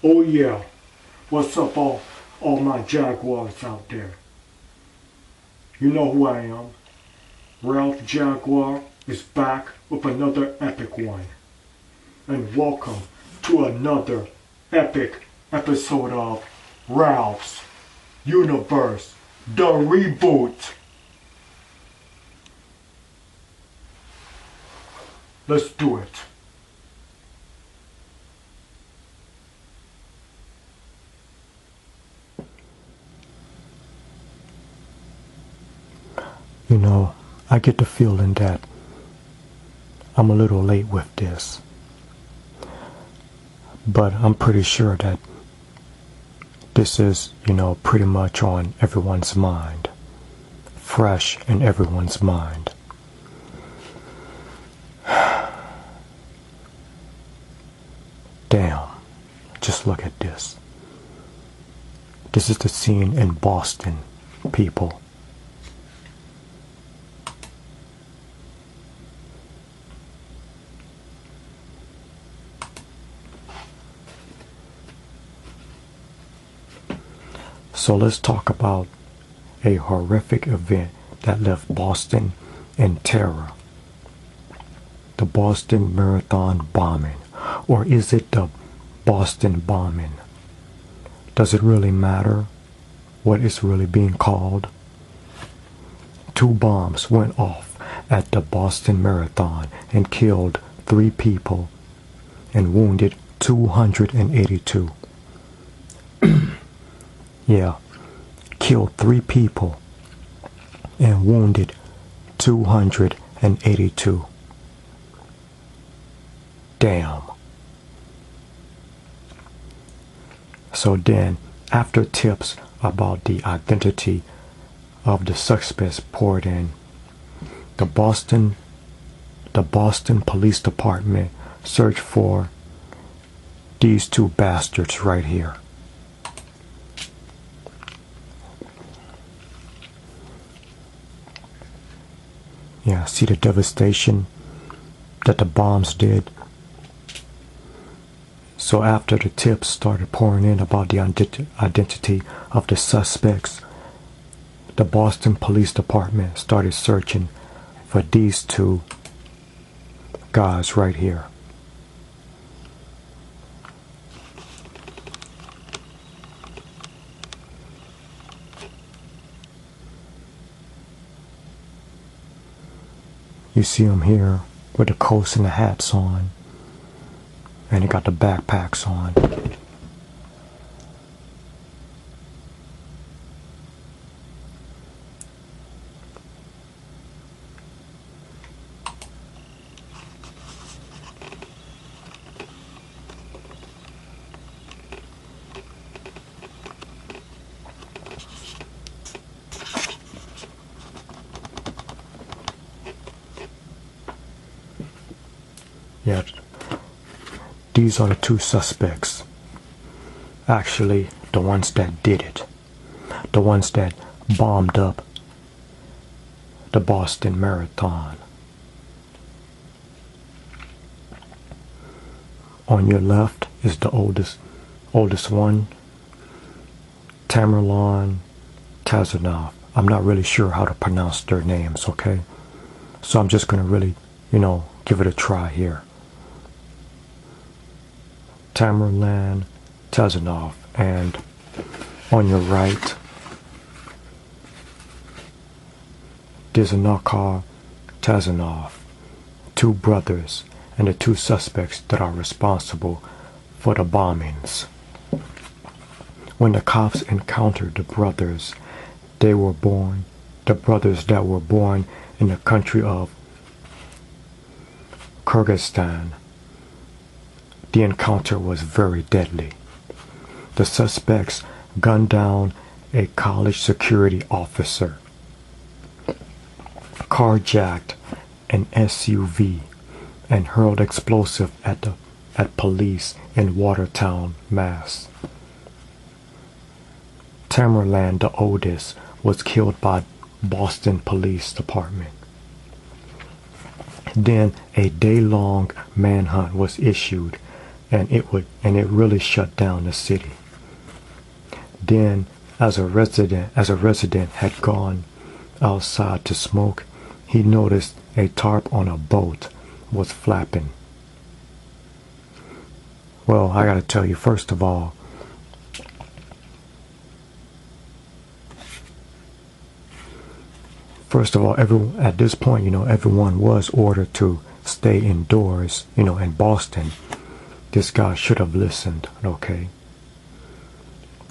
Oh yeah, what's up all my Jaguars out there? You know who I am. Ralph Jaguar is back with another epic one. And welcome to another epic episode of Ralph's Universe, the Reboot. Let's do it. You know, I get the feeling that I'm a little late with this. But I'm pretty sure that this is, pretty much on everyone's mind. Fresh in everyone's mind. Damn, just look at this. This is the scene in Boston, people. So let's talk about a horrific event that left Boston in terror. The Boston Marathon bombing. Or is it the Boston bombing? Does it really matter what it's really being called? 2 bombs went off at the Boston Marathon and killed 3 people and wounded 282. Yeah, killed 3 people and wounded 282. Damn. So then, after tips about the identity of the suspects poured in, the Boston Police Department searched for these 2 bastards right here. Yeah, see the devastation that the bombs did. So after the tips started pouring in about the identity of the suspects, the Boston Police Department started searching for these 2 guys right here. You see them here with the coats and the hats on. And they got the backpacks on. Yeah. These are the 2 suspects. Actually, the ones that did it. The ones that bombed up the Boston Marathon. On your left is the oldest one, Tamerlan Tsarnaev. I'm not really sure how to pronounce their names, okay? So I'm just going to really, give it a try here. Tamerlan Tsarnaev, and on your right, Dzhokhar Tsarnaev, 2 brothers and the 2 suspects that are responsible for the bombings. When the cops encountered the brothers that were born in the country of Kyrgyzstan, the encounter was very deadly. The suspects gunned down a college security officer, carjacked an SUV, and hurled explosives at police in Watertown, Mass. Tamerlan, the oldest, was killed by Boston Police Department. Then a day-long manhunt was issued and it really shut down the city. Then, as a resident had gone outside to smoke, he noticed a tarp on a boat was flapping. Well, I gotta tell you, first of all, at this point, everyone was ordered to stay indoors, in Boston. This guy should have listened, okay?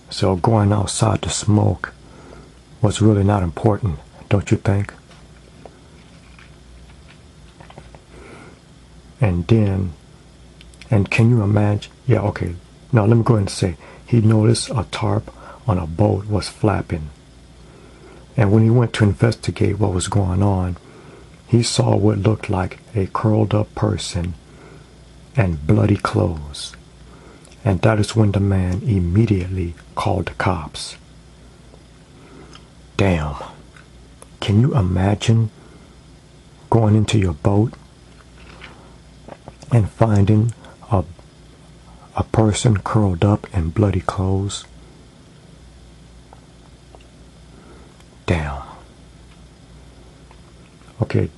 So going outside to smoke was really not important, don't you think? And can you imagine? Yeah, okay. Now let me go ahead and say, he noticed a tarp on a boat was flapping. And when he went to investigate what was going on, he saw what looked like a curled up person and bloody clothes. And that is when the man immediately called the cops. Damn. Can you imagine going into your boat and finding a person curled up in bloody clothes? Damn. Okay,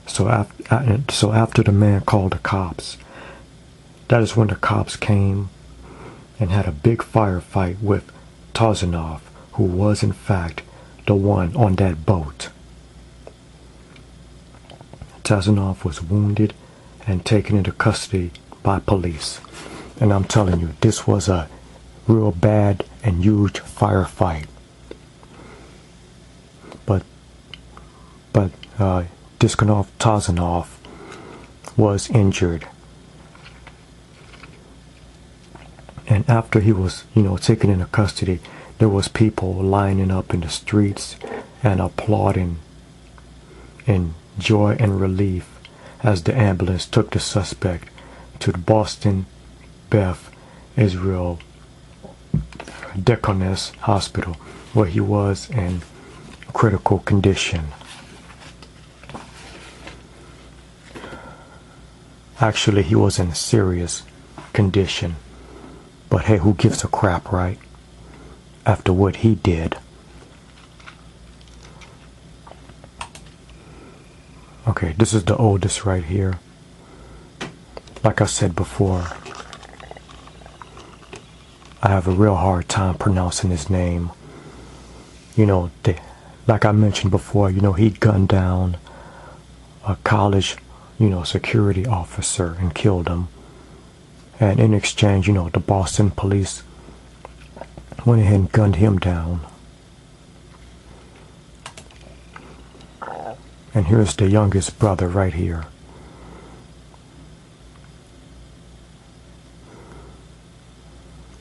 so after the man called the cops, that is when the cops came and had a big firefight with Tsarnaev, who was in fact the one on that boat. Tsarnaev was wounded and taken into custody by police. And I'm telling you, this was a real bad and huge firefight. But Dzhokhar Tsarnaev was injured. And after he was, taken into custody, there was people lining up in the streets and applauding in joy and relief as the ambulance took the suspect to the Boston Beth Israel Deaconess Hospital, where he was in critical condition. Actually, he was in serious condition. But hey, who gives a crap, right? After what he did. Okay, this is the oldest right here. Like I said before, I have a real hard time pronouncing his name. Like I mentioned before, he gunned down a college, security officer and killed him. And in exchange, the Boston police went ahead and gunned him down. And here's the youngest brother right here.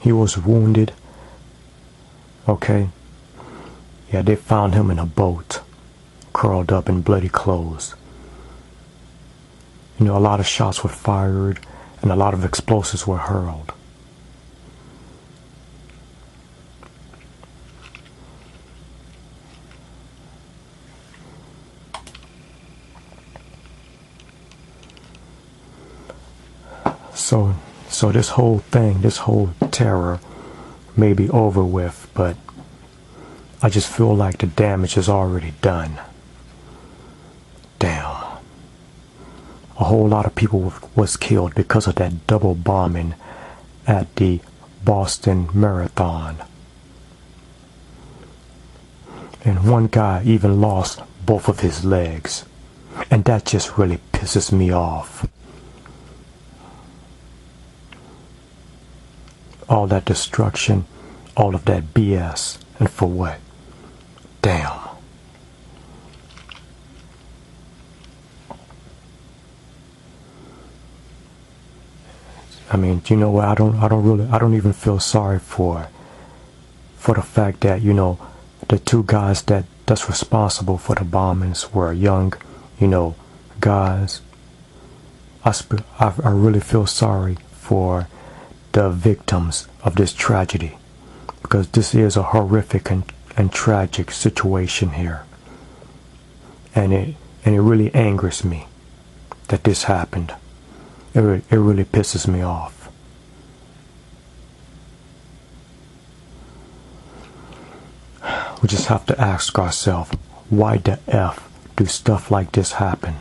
He was wounded. Okay. Yeah, they found him in a boat, curled up in bloody clothes. A lot of shots were fired and a lot of explosives were hurled. So this whole thing, this whole terror may be over with, but I just feel like the damage is already done. Damn. A whole lot of people was killed because of that double bombing at the Boston Marathon. And one guy even lost both of his legs. And that just really pisses me off. All that destruction, all of that BS, and for what? Damn. I mean, you know what? I don't even feel sorry for the fact that, the two guys that's responsible for the bombings were young, guys. I really feel sorry for the victims of this tragedy, because this is a horrific and tragic situation here, and it really angers me that this happened. It really pisses me off. we just have to ask ourselves, why the F do stuff like this happen?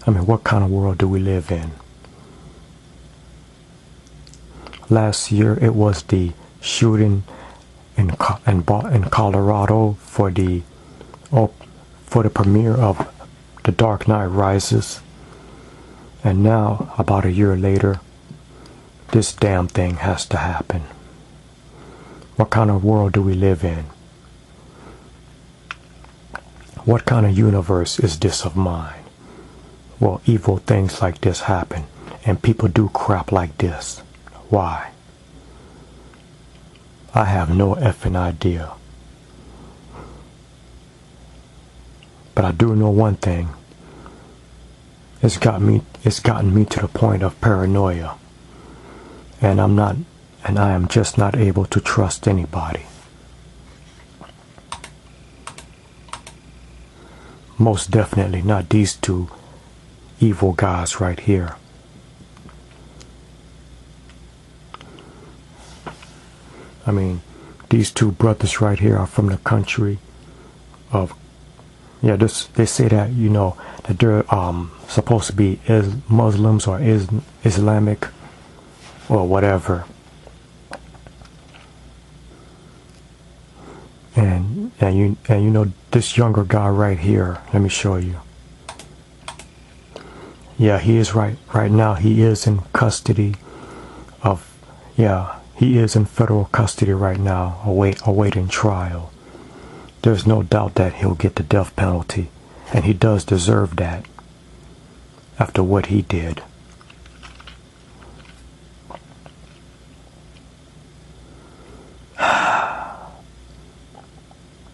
I mean, what kind of world do we live in? Last year it was the shooting in Colorado for the premiere of The Dark Knight Rises. And now, about a year later, this damn thing has to happen. What kind of world do we live in? What kind of universe is this of mine? Well, evil things like this happen, and people do crap like this. Why? I have no effing idea. But I do know one thing. It's gotten me to the point of paranoia. And I am just not able to trust anybody. Most definitely not these two evil guys right here. I mean, these two brothers right here are from the country of, they say that, that they're supposed to be Muslims or Islamic or whatever. And this younger guy right here, let me show you. Yeah, he is right now. He is in custody of, he is in federal custody right now, awaiting trial. There's no doubt that he'll get the death penalty, and he does deserve that after what he did.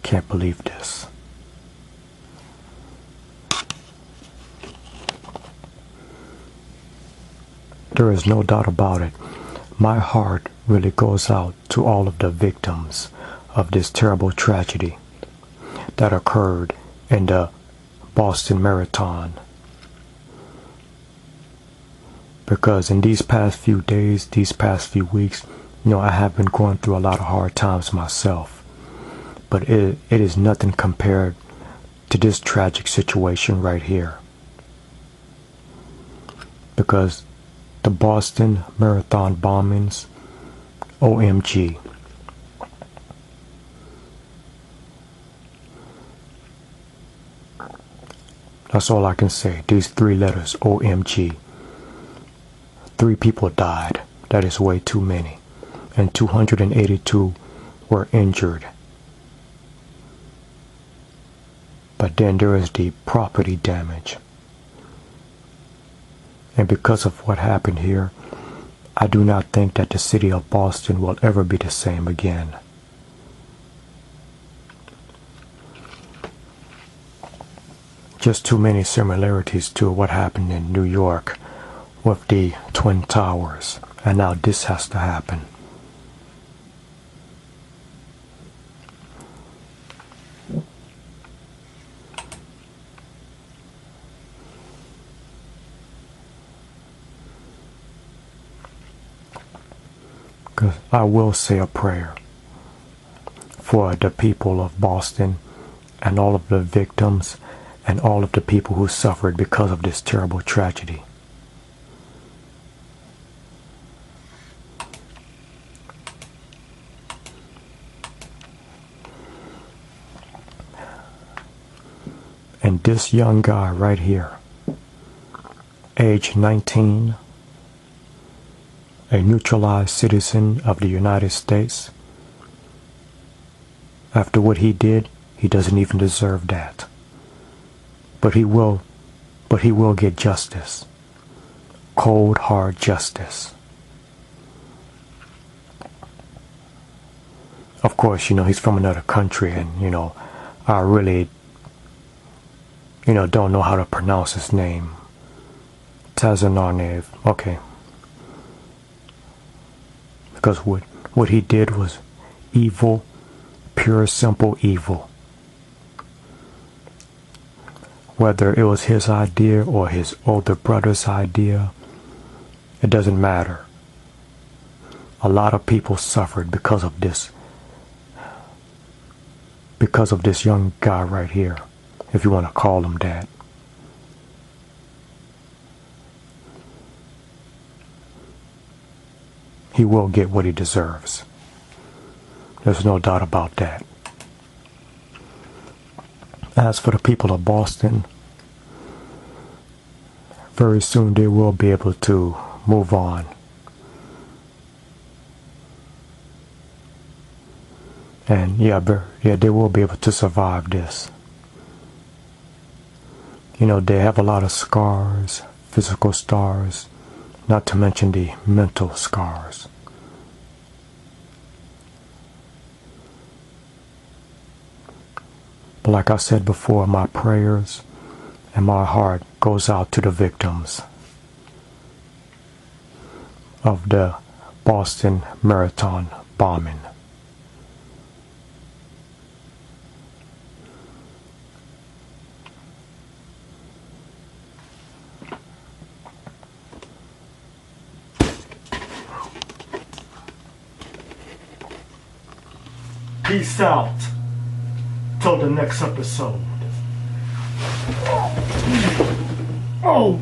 Can't believe this. There is no doubt about it. My heart really goes out to all of the victims of this terrible tragedy that occurred in the Boston Marathon. Because in these past few days, these past few weeks, I have been going through a lot of hard times myself. But it is nothing compared to this tragic situation right here. Because the Boston Marathon bombings, OMG. That's all I can say. These three letters, OMG. 3 people died. That is way too many. And 282 were injured. But then there is the property damage. And because of what happened here, I do not think that the city of Boston will ever be the same again. Just too many similarities to what happened in New York with the Twin Towers. And now this has to happen. Because I will say a prayer for the people of Boston and all of the victims and all of the people who suffered because of this terrible tragedy. And this young guy right here, age 19, a neutralized citizen of the United States, after what he did, he doesn't even deserve that. But he will get justice. Cold, hard justice. Of course, he's from another country, and, I really, don't know how to pronounce his name. Tsarnaev. Okay. Because what he did was evil, pure, simple evil. Whether it was his idea or his older brother's idea, it doesn't matter. A lot of people suffered because of this. Because of this young guy right here, if you want to call him that. He will get what he deserves. There's no doubt about that. As for the people of Boston, very soon they will be able to move on. And yeah, they will be able to survive this. You know, they have a lot of scars, physical scars, not to mention the mental scars. But like I said before, my prayers and my heart goes out to the victims of the Boston Marathon bombing. Peace out. Till the next episode. Oh!